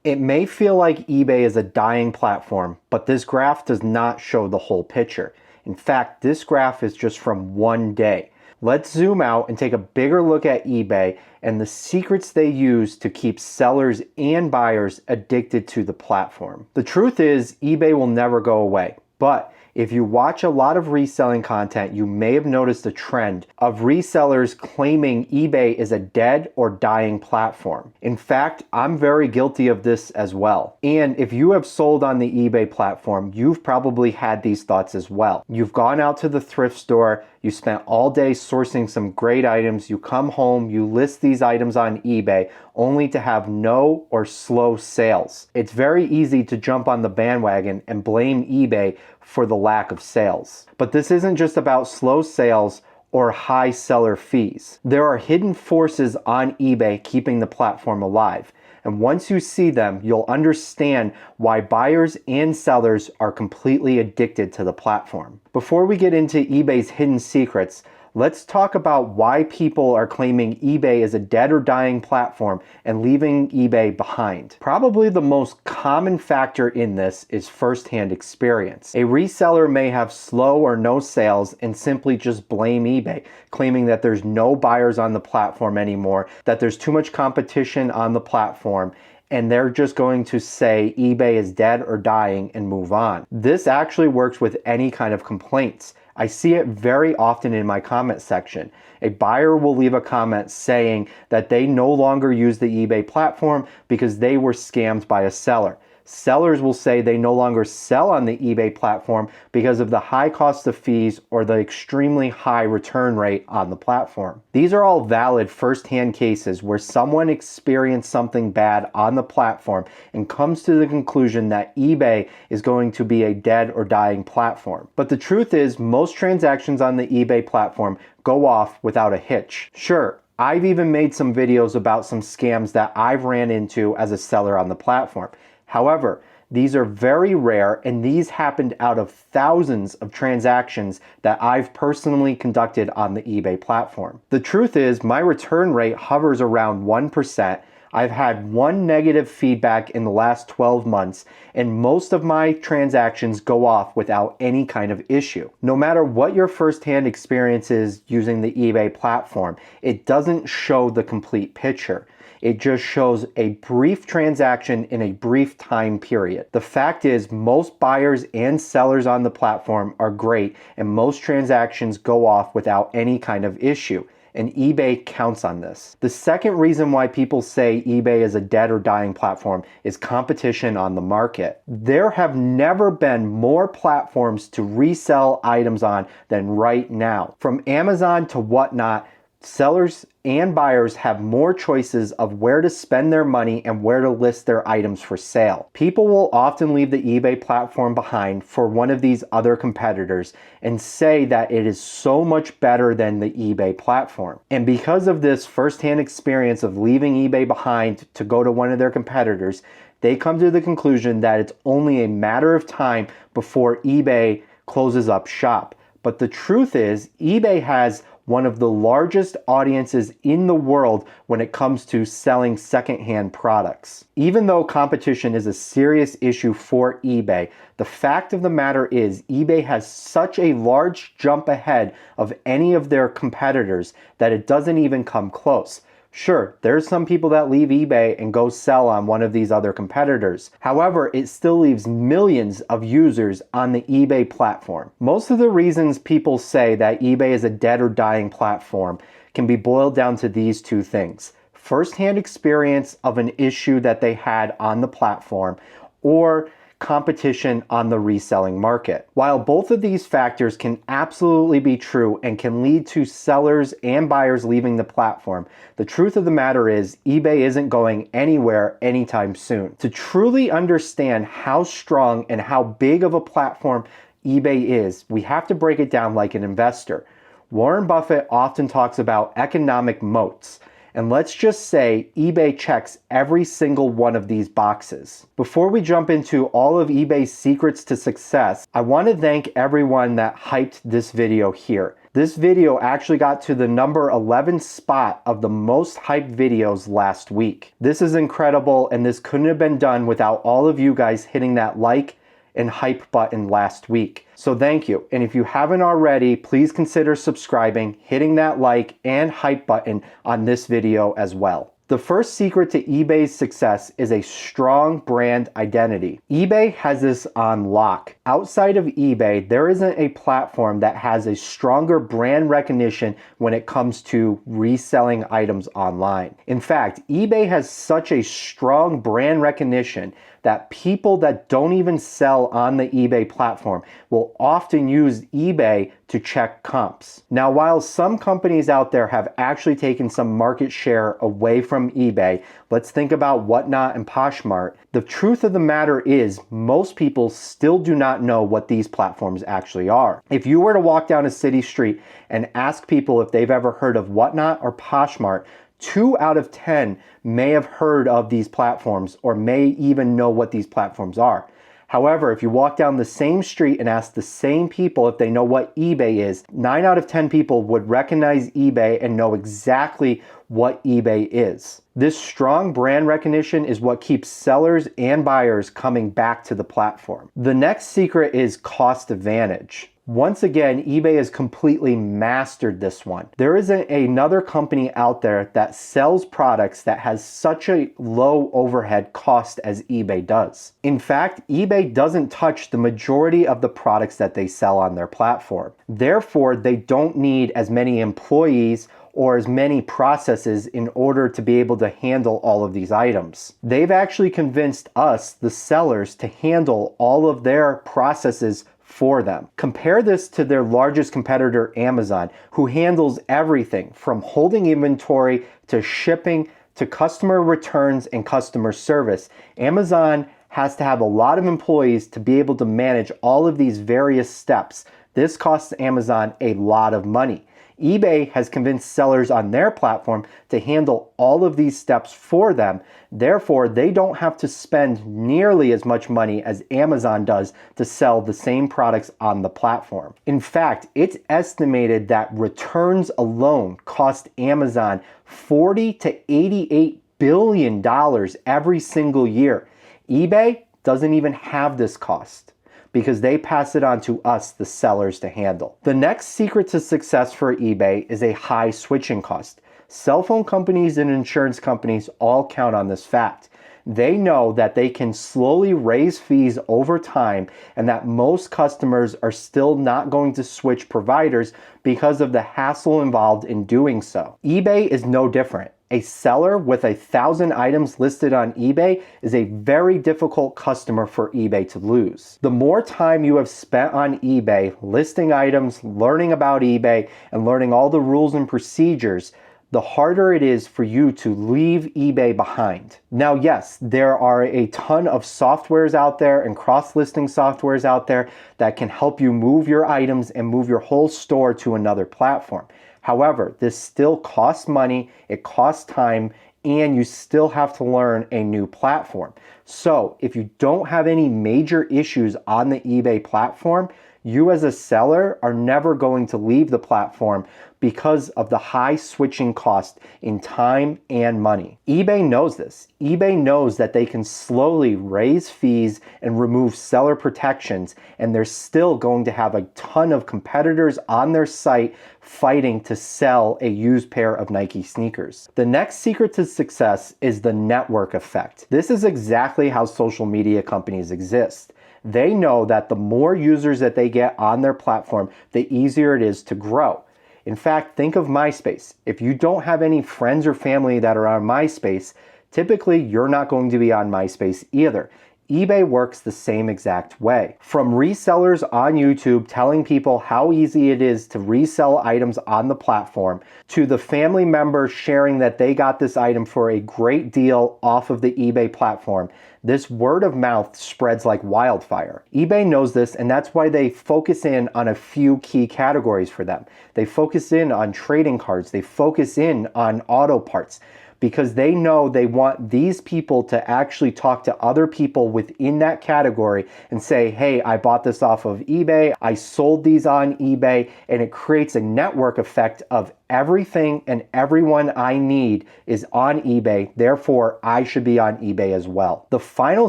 It may feel like eBay is a dying platform, but this graph does not show the whole picture. In fact, this graph is just from one day. Let's zoom out and take a bigger look at eBay and the secrets they use to keep sellers and buyers addicted to the platform. The truth is, eBay will never go away, but if you watch a lot of reselling content, you may have noticed a trend of resellers claiming eBay is a dead or dying platform. In fact, I'm very guilty of this as well. And if you have sold on the eBay platform, you've probably had these thoughts as well. You've gone out to the thrift store, you spent all day sourcing some great items, you come home, you list these items on eBay only to have no or slow sales. It's very easy to jump on the bandwagon and blame eBay for the lack of sales. But this isn't just about slow sales or high seller fees. There are hidden forces on eBay keeping the platform alive. And once you see them, you'll understand why buyers and sellers are completely addicted to the platform. Before we get into eBay's hidden secrets, let's talk about why people are claiming eBay is a dead or dying platform and leaving eBay behind. Probably the most common factor in this is first-hand experience. A reseller may have slow or no sales and simply just blame eBay, claiming that there's no buyers on the platform anymore, that there's too much competition on the platform, and they're just going to say eBay is dead or dying and move on. This actually works with any kind of complaints. I see it very often in my comment section. A buyer will leave a comment saying that they no longer use the eBay platform because they were scammed by a seller. Sellers will say they no longer sell on the eBay platform because of the high cost of fees or the extremely high return rate on the platform. These are all valid first-hand cases where someone experienced something bad on the platform and comes to the conclusion that eBay is going to be a dead or dying platform. But the truth is, most transactions on the eBay platform go off without a hitch. Sure, I've even made some videos about some scams that I've ran into as a seller on the platform. However, these are very rare, and these happened out of thousands of transactions that I've personally conducted on the eBay platform. The truth is, my return rate hovers around 1%. I've had one negative feedback in the last 12 months, and most of my transactions go off without any kind of issue. No matter what your first-hand experience is using the eBay platform, it doesn't show the complete picture. It just shows a brief transaction in a brief time period. The fact is, most buyers and sellers on the platform are great, and most transactions go off without any kind of issue. And eBay counts on this. The second reason why people say eBay is a dead or dying platform is competition on the market. There have never been more platforms to resell items on than right now. From Amazon to whatnot, sellers and buyers have more choices of where to spend their money and where to list their items for sale. People will often leave the eBay platform behind for one of these other competitors and say that it is so much better than the eBay platform. And because of this first-hand experience of leaving eBay behind to go to one of their competitors, they come to the conclusion that it's only a matter of time before eBay closes up shop. But the truth is, eBay has one of the largest audiences in the world when it comes to selling secondhand products. Even though competition is a serious issue for eBay, the fact of the matter is eBay has such a large jump ahead of any of their competitors that it doesn't even come close. Sure, there's some people that leave eBay and go sell on one of these other competitors. However, it still leaves millions of users on the eBay platform. Most of the reasons people say that eBay is a dead or dying platform can be boiled down to these two things: first-hand experience of an issue that they had on the platform, or competition on the reselling market. While both of these factors can absolutely be true and can lead to sellers and buyers leaving the platform, the truth of the matter is eBay isn't going anywhere anytime soon. To truly understand how strong and how big of a platform eBay is, we have to break it down like an investor. Warren Buffett often talks about economic moats. And let's just say eBay checks every single one of these boxes. Before we jump into all of eBay's secrets to success, I want to thank everyone that hyped this video here. This video actually got to the number 11 spot of the most hyped videos last week. This is incredible, and this couldn't have been done without all of you guys hitting that like and hype button last week. So thank you. And if you haven't already, please consider subscribing, hitting that like and hype button on this video as well. The first secret to eBay's success is a strong brand identity. eBay has this on lock. Outside of eBay, there isn't a platform that has a stronger brand recognition when it comes to reselling items online. In fact, eBay has such a strong brand recognition that people that don't even sell on the eBay platform will often use eBay to check comps. Now, while some companies out there have actually taken some market share away from eBay, let's think about Whatnot and Poshmark. The truth of the matter is most people still do not know what these platforms actually are. If you were to walk down a city street and ask people if they've ever heard of Whatnot or Poshmark, 2 out of 10 may have heard of these platforms or may even know what these platforms are. However, if you walk down the same street and ask the same people if they know what eBay is, 9 out of 10 people would recognize eBay and know exactly what eBay is. This strong brand recognition is what keeps sellers and buyers coming back to the platform. The next secret is cost advantage. Once again, eBay has completely mastered this one. There isn't another company out there that sells products that has such a low overhead cost as eBay does. In fact, eBay doesn't touch the majority of the products that they sell on their platform. Therefore, they don't need as many employees or as many processes in order to be able to handle all of these items. They've actually convinced us, the sellers, to handle all of their processes for them. Compare this to their largest competitor, Amazon, who handles everything from holding inventory to shipping to customer returns and customer service. Amazon has to have a lot of employees to be able to manage all of these various steps. This costs Amazon a lot of money. eBay has convinced sellers on their platform to handle all of these steps for them. Therefore, they don't have to spend nearly as much money as Amazon does to sell the same products on the platform. In fact, it's estimated that returns alone cost Amazon $40 to $88 billion every single year. eBay doesn't even have this cost, because they pass it on to us, the sellers, to handle. The next secret to success for eBay is a high switching cost. Cell phone companies and insurance companies all count on this fact. They know that they can slowly raise fees over time and that most customers are still not going to switch providers because of the hassle involved in doing so. eBay is no different. A seller with 1,000 items listed on eBay is a very difficult customer for eBay to lose. The more time you have spent on eBay listing items, learning about eBay, and learning all the rules and procedures, the harder it is for you to leave eBay behind. Now, yes, there are a ton of softwares out there and cross-listing softwares out there that can help you move your items and move your whole store to another platform. However, this still costs money, it costs time, and you still have to learn a new platform. So if you don't have any major issues on the eBay platform, you as a seller are never going to leave the platform because of the high switching cost in time and money. eBay knows this. eBay knows that they can slowly raise fees and remove seller protections, and they're still going to have a ton of competitors on their site fighting to sell a used pair of Nike sneakers. The next secret to success is the network effect. This is exactly how social media companies exist. They know that the more users that they get on their platform, the easier it is to grow. In fact, think of MySpace. If you don't have any friends or family that are on MySpace, typically you're not going to be on MySpace either. eBay works the same exact way. From resellers on YouTube telling people how easy it is to resell items on the platform, to the family member sharing that they got this item for a great deal off of the eBay platform, this word of mouth spreads like wildfire. eBay knows this, and that's why they focus in on a few key categories for them. They focus in on trading cards, they focus in on auto parts. because they know they want these people to actually talk to other people within that category and say, hey, I bought this off of eBay, I sold these on eBay, and it creates a network effect of everything and everyone I need is on eBay, therefore I should be on eBay as well. The final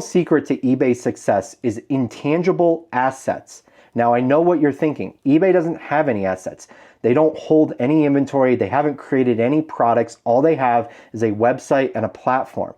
secret to eBay's success is intangible assets. Now I know what you're thinking. eBay doesn't have any assets. They don't hold any inventory. They haven't created any products. All they have is a website and a platform.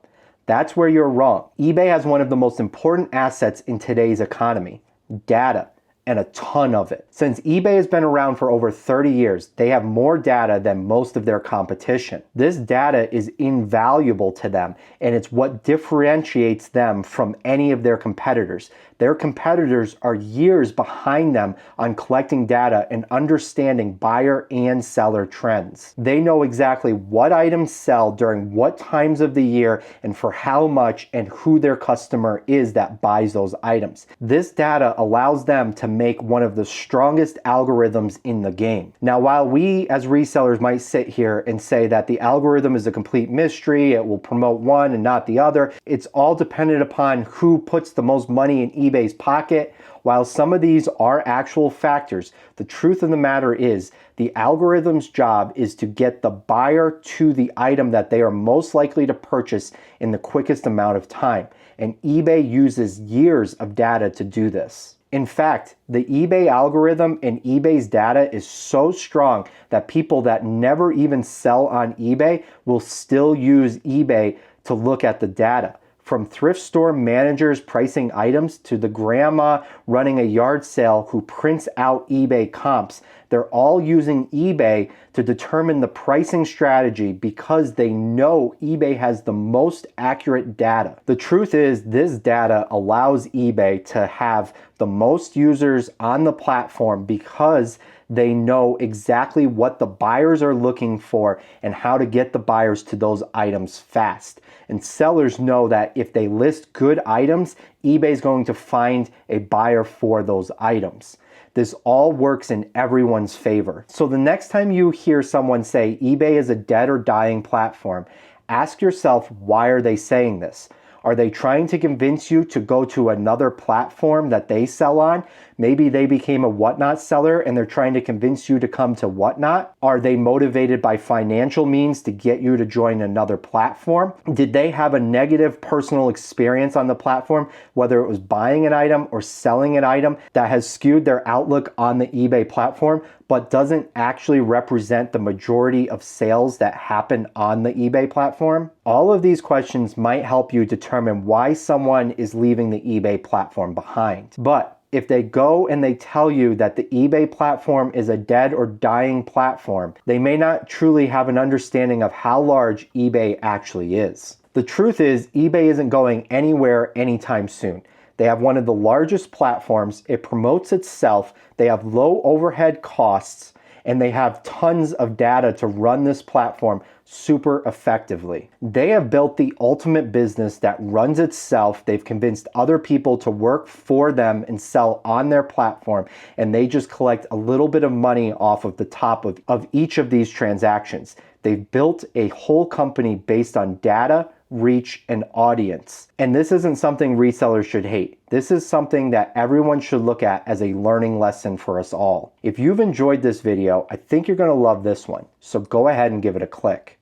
That's where you're wrong. eBay has one of the most important assets in today's economy, data, and a ton of it. Since eBay has been around for over 30 years, they have more data than most of their competition. This data is invaluable to them, and it's what differentiates them from any of their competitors. Their competitors are years behind them on collecting data and understanding buyer and seller trends. They know exactly what items sell during what times of the year and for how much, and who their customer is that buys those items. This data allows them to make one of the strongest algorithms in the game. Now, while we as resellers might sit here and say that the algorithm is a complete mystery, it will promote one and not the other, it's all dependent upon who puts the most money in eBay's pocket. While some of these are actual factors, the truth of the matter is the algorithm's job is to get the buyer to the item that they are most likely to purchase in the quickest amount of time. And eBay uses years of data to do this. In fact, the eBay algorithm and eBay's data is so strong that people that never even sell on eBay will still use eBay to look at the data. From thrift store managers pricing items to the grandma running a yard sale who prints out eBay comps, they're all using eBay to determine the pricing strategy because they know eBay has the most accurate data. The truth is, this data allows eBay to have the most users on the platform because they know exactly what the buyers are looking for and how to get the buyers to those items fast. And sellers know that if they list good items, eBay is going to find a buyer for those items. This all works in everyone's favor. So the next time you hear someone say eBay is a dead or dying platform, ask yourself, why are they saying this? Are they trying to convince you to go to another platform that they sell on? Maybe they became a Whatnot seller and they're trying to convince you to come to Whatnot. Are they motivated by financial means to get you to join another platform? Did they have a negative personal experience on the platform, whether it was buying an item or selling an item, that has skewed their outlook on the eBay platform, but doesn't actually represent the majority of sales that happen on the eBay platform? All of these questions might help you determine why someone is leaving the eBay platform behind. But if they go and they tell you that the eBay platform is a dead or dying platform, they may not truly have an understanding of how large eBay actually is. The truth is, eBay isn't going anywhere anytime soon. They have one of the largest platforms, it promotes itself, they have low overhead costs, and they have tons of data to run this platform super effectively. They have built the ultimate business that runs itself. They've convinced other people to work for them and sell on their platform, and they just collect a little bit of money off of the top of each of these transactions. They've built a whole company based on data, reach, and audience. And this isn't something resellers should hate. This is something that everyone should look at as a learning lesson for us all. If you've enjoyed this video, I think you're going to love this one. So go ahead and give it a click.